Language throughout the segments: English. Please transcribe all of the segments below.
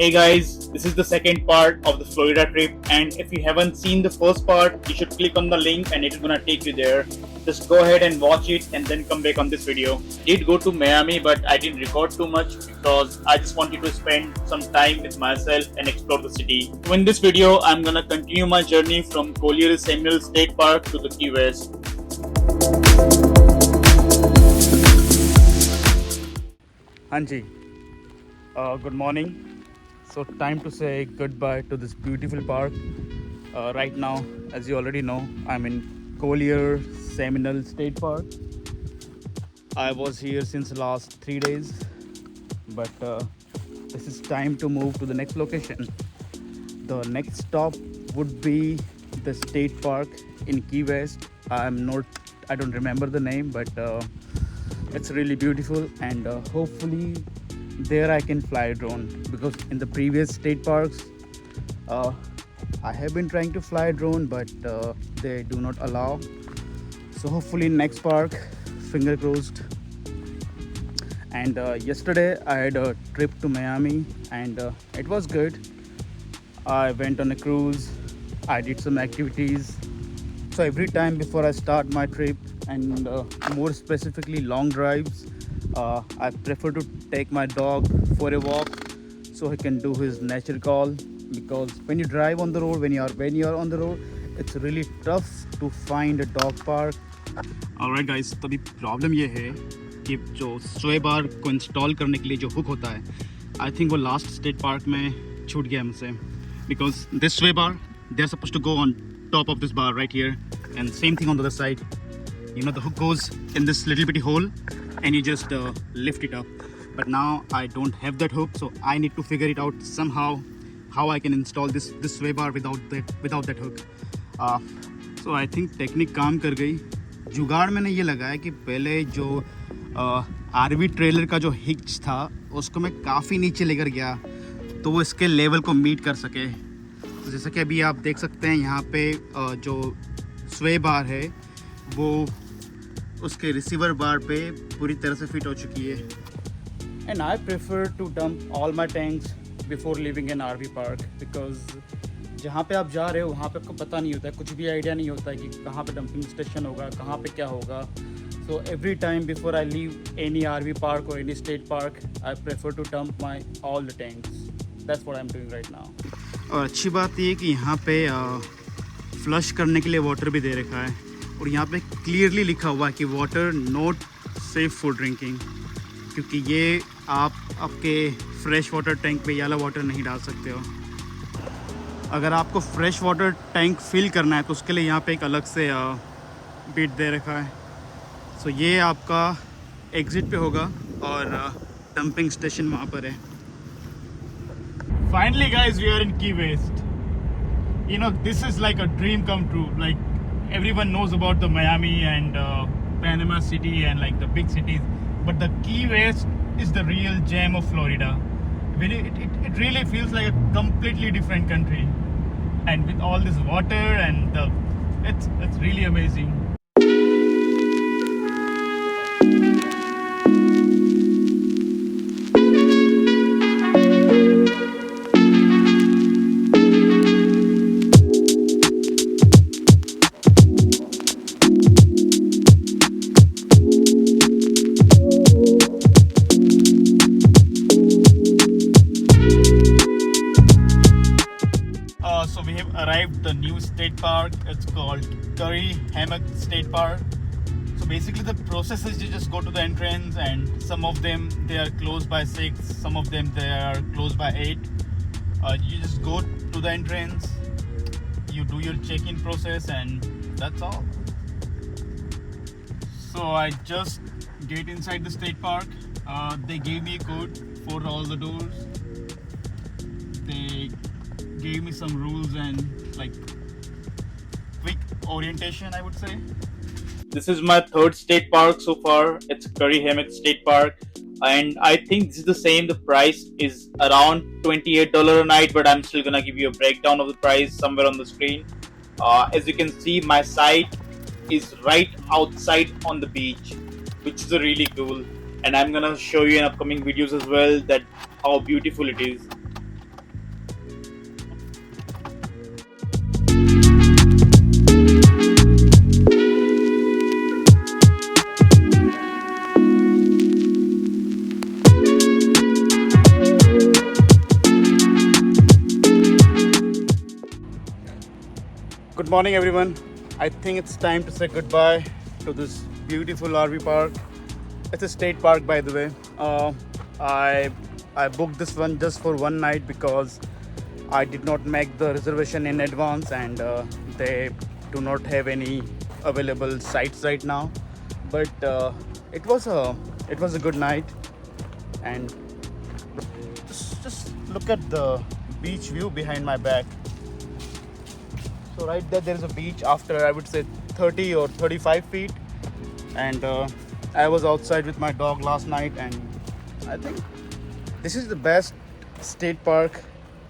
Hey guys, this is the second part of the Florida trip, and if you haven't seen the first part, you should click on the link and it's gonna take you there. Just go ahead and watch it and then come back on this video. Did go to Miami, but I didn't record too much because I just wanted to spend some time with myself and explore the city. So in this video, I'm gonna continue my journey from Collier Seminole State Park to the Key West. Hanji, good morning. So time to say goodbye to this beautiful park. Right now, as you already know, I'm in Collier Seminole State Park. I was here since the last 3 days, but this is time to move to the next location. The next stop would be the state park in Key West. I don't remember the name, but it's really beautiful, and hopefully there I can fly a drone, because in the previous state parks I have been trying to fly a drone, but they do not allow. So hopefully next park, finger crossed. And yesterday I had a trip to Miami, and it was good. I went on a cruise, I did some activities. So every time before I start my trip, and more specifically long drives, I prefer to take my dog for a walk so he can do his nature call. Because when you drive on the road, when you are on the road, it's really tough to find a dog park. Alright guys, तो अभी problem ये है कि जो स्वे बार को install करने के लिए जो हुक होता है, आई थिंक वो लास्ट स्टेट पार्क में छूट गया मुझसे. Because this sway bar, they are suppose to go on top of this bar right here, and same thing on the other side. You know, the hook goes in this little bitty hole and you just lift it up. But now I don't have that hook, so I need to figure it out somehow how I can install this sway bar without that hook. So I think technique काम कर गई. जुगाड़ मैंने ये लगाया कि पहले जो आरवी ट्रेलर का जो हिच था उसको मैं काफ़ी नीचे लेकर गया तो वो इसके लेवल को मीट कर सके. तो जैसा कि अभी आप देख सकते हैं यहाँ पे जो स्वे बार है वो उसके रिसीवर बार पे पूरी तरह से फिट हो चुकी है. And I prefer to dump all my tanks before living in RV park, because जहाँ पे आप जा रहे हो वहाँ पे आपको पता नहीं होता है, कुछ भी आइडिया नहीं होता है कि कहाँ पे डंपिंग स्टेशन होगा, कहाँ पे क्या होगा. So every time before I leave any RV park और any state park, I prefer to dump my all the tanks. That's what I am doing right now. और अच्छी बात ये है कि यहाँ पे फ्लश करने के लिए वाटर भी दे रखा है, और यहाँ पे क्लियरली लिखा हुआ है कि water not safe for drinking, क्योंकि ये आप आपके फ्रेश वाटर टैंक पे ये वाला वाटर नहीं डाल सकते हो. अगर आपको फ्रेश वाटर टैंक फिल करना है तो उसके लिए यहाँ पे एक अलग से बिट दे रखा है. सो ये आपका एग्ज़िट पे होगा और डंपिंग स्टेशन वहाँ पर है. Finally guys, we are in Key West. You know, this is like a dream come true. Like, everyone knows about the Miami and Panama City and like the big cities, but the Key West is the real gem of Florida. It really feels like a completely different country, and with all this water and it's really amazing. So we have arrived the new state park. It's called Curry Hammock State Park. So basically the process is you just go to the entrance, and some of them they are closed by 6, some of them they are closed by 8. You just go to the entrance, you do your check-in process, and that's all. So I just get inside the state park. They gave me a code for all the doors. They gave me some rules and like quick orientation, I would say. This is my third state park so far. It's Curry Hammock State Park, and I think this is the same. The price is around $28 a night, but I'm still gonna give you a breakdown of the price somewhere on the screen. As you can see, my site is right outside on the beach, which is really cool, and I'm gonna show you in upcoming videos as well that how beautiful it is. morning, everyone. I think it's time to say goodbye to this beautiful RV park. It's a state park, by the way. I I booked this one just for one night because I did not make the reservation in advance, and they do not have any available sites right now. But it was a good night, and just look at the beach view behind my back. So right there is a beach after I would say 30 or 35 feet, and I was outside with my dog last night, and I think this is the best state park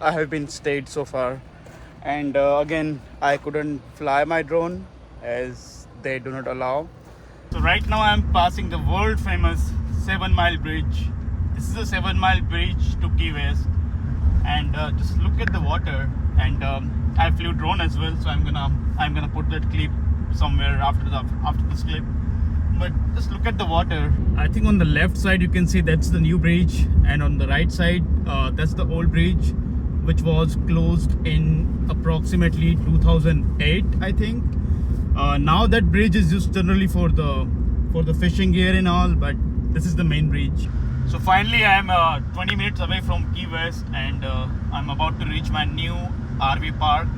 I have been stayed so far. And again, I couldn't fly my drone as they do not allow. So right now I'm passing the world famous 7 Mile Bridge. This is a 7 Mile Bridge to Key West, and just look at the water. And I flew drone as well, so I'm gonna put that clip somewhere after this clip. But just look at the water. I think on the left side you can see that's the new bridge, and on the right side that's the old bridge, which was closed in approximately 2008, I think. Now that bridge is used generally for the fishing gear and all, but this is the main bridge. So finally I am 20 minutes away from Key West, and I'm about to reach my new RV park.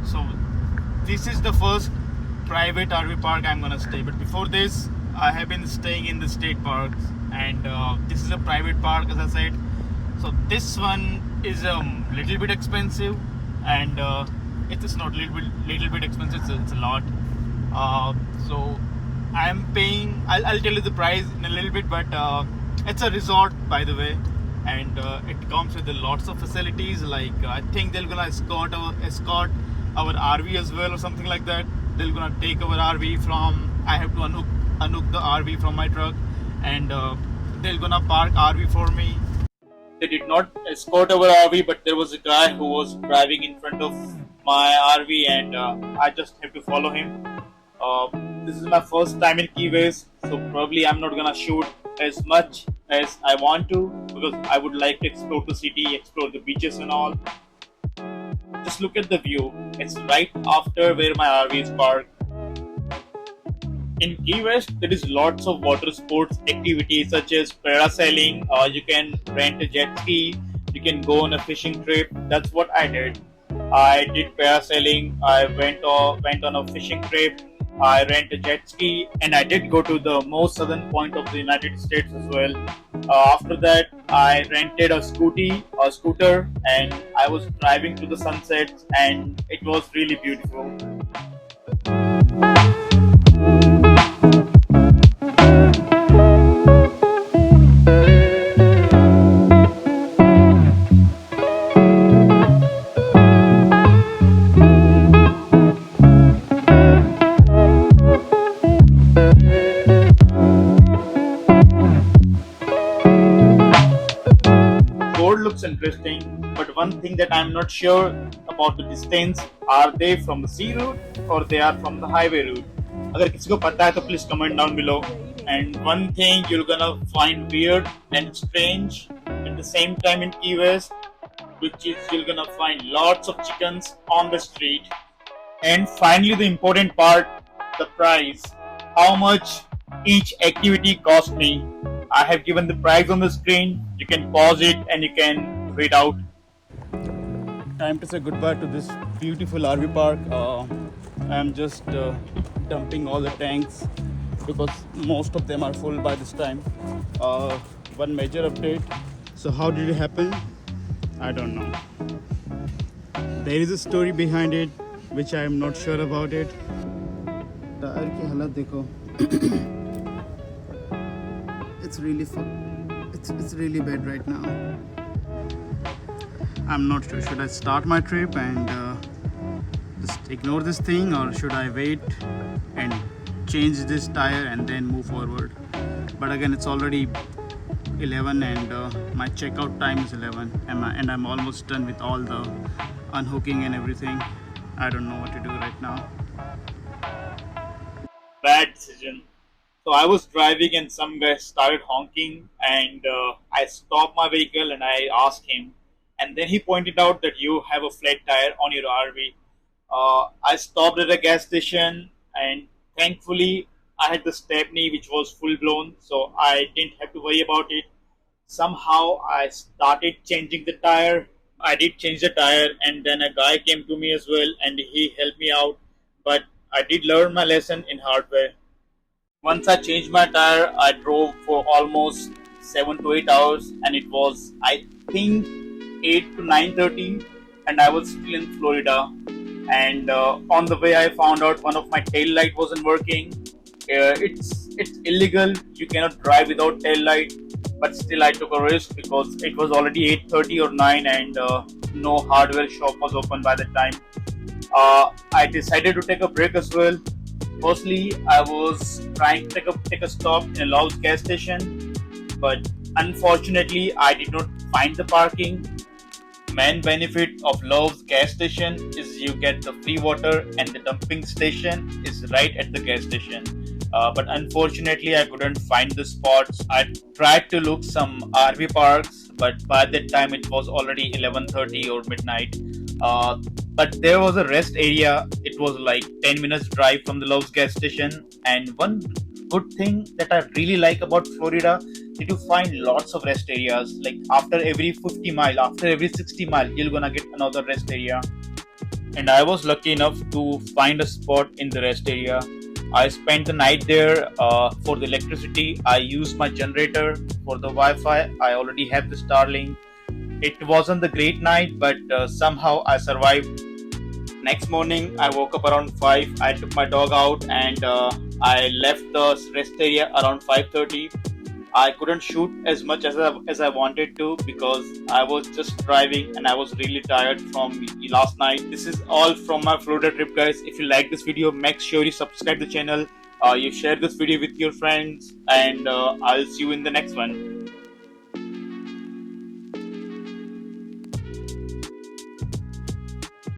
So this is the first private RV park I'm gonna stay, but before this I have been staying in the state parks, and this is a private park, as I said. So this one is a little bit expensive, and it is not little bit expensive, it's a lot. So I'm paying, I'll tell you the price in a little bit, but it's a resort, by the way, and it comes with lots of facilities. Like I think they're gonna escort our RV as well, or something like that. They're gonna take our RV from, I have to unhook the RV from my truck, and they're gonna park RV for me. They did not escort our RV, but there was a guy who was driving in front of my RV, and I just have to follow him. This is my first time in Key West, so probably I'm not gonna shoot as much as I want to, because I would like to explore the city, explore the beaches and all. Just look at the view. It's right after where my RV is parked. In Key West, there is lots of water sports activities such as parasailing. You can rent a jet ski. You can go on a fishing trip. That's what I did. I did parasailing. I went on a fishing trip. I rent a jet ski, and I did go to the most southern point of the United States as well. After that, I rented a scooter, and I was driving to the sunsets, and it was really beautiful. Board looks interesting, but one thing that I'm not sure about the distance, are they from the sea route or they are from the highway route? अगर किसी को पता है तो please comment down below. And one thing you're gonna find weird and strange at the same time in Key West, which is you're gonna find lots of chickens on the street. And finally, the important part, the price. How much each activity cost me. I have given the price on the screen. You can pause it and you can read out. Time to say goodbye to this beautiful RV park. I'm just dumping all the tanks because most of them are full by this time. One major update. So how did it happen? I don't know. There is a story behind it, which I am not sure about it. Tyre की हालत देखो. It's really bad right now. I'm not sure. Should I start my trip and just ignore this thing, or should I wait and change this tire and then move forward? But again, it's already 11, and my checkout time is 11, and I'm almost done with all the unhooking and everything. I don't know what to do right now. Bad decision. So I was driving and some guy started honking, and I stopped my vehicle and I asked him, and then he pointed out that you have a flat tire on your RV. I stopped at a gas station, and thankfully I had the stepney which was full blown, so I didn't have to worry about it. Somehow I started changing the tire. I did change the tire, and then a guy came to me as well, and he helped me out. But I did learn my lesson in hard way. Once I changed my tire, I drove for almost 7 to 8 hours, and it was, I think, 8 to 9:30, and I was still in Florida. And on the way, I found out one of my tail light wasn't working. It's illegal. You cannot drive without tail light, but still I took a risk because it was already 8:30 or 9, and no hardware shop was open by the time. I decided to take a break as well. Firstly, I was trying to take a stop in a Love's gas station, but unfortunately, I did not find the parking. Main benefit of Love's gas station is you get the free water, and the dumping station is right at the gas station. But unfortunately, I couldn't find the spots. I tried to look some RV parks, but by that time it was already 11:30 or midnight. Uh, but there was a rest area. It was like 10 minutes drive from the Love's gas station. And one good thing that I really like about Florida, that you find lots of rest areas. Like after every 50 mile, after every 60 mile, you're gonna get another rest area. And I was lucky enough to find a spot in the rest area. I spent the night there for the electricity. I used my generator for the Wi-Fi. I already have the Starlink. It wasn't the great night, but somehow I survived. Next morning, I woke up around 5. I took my dog out, and I left the rest area around 5:30. I couldn't shoot as much as I wanted to because I was just driving and I was really tired from last night. This is all from my Florida trip, guys. If you like this video, make sure you subscribe the channel, you share this video with your friends, and I'll see you in the next one.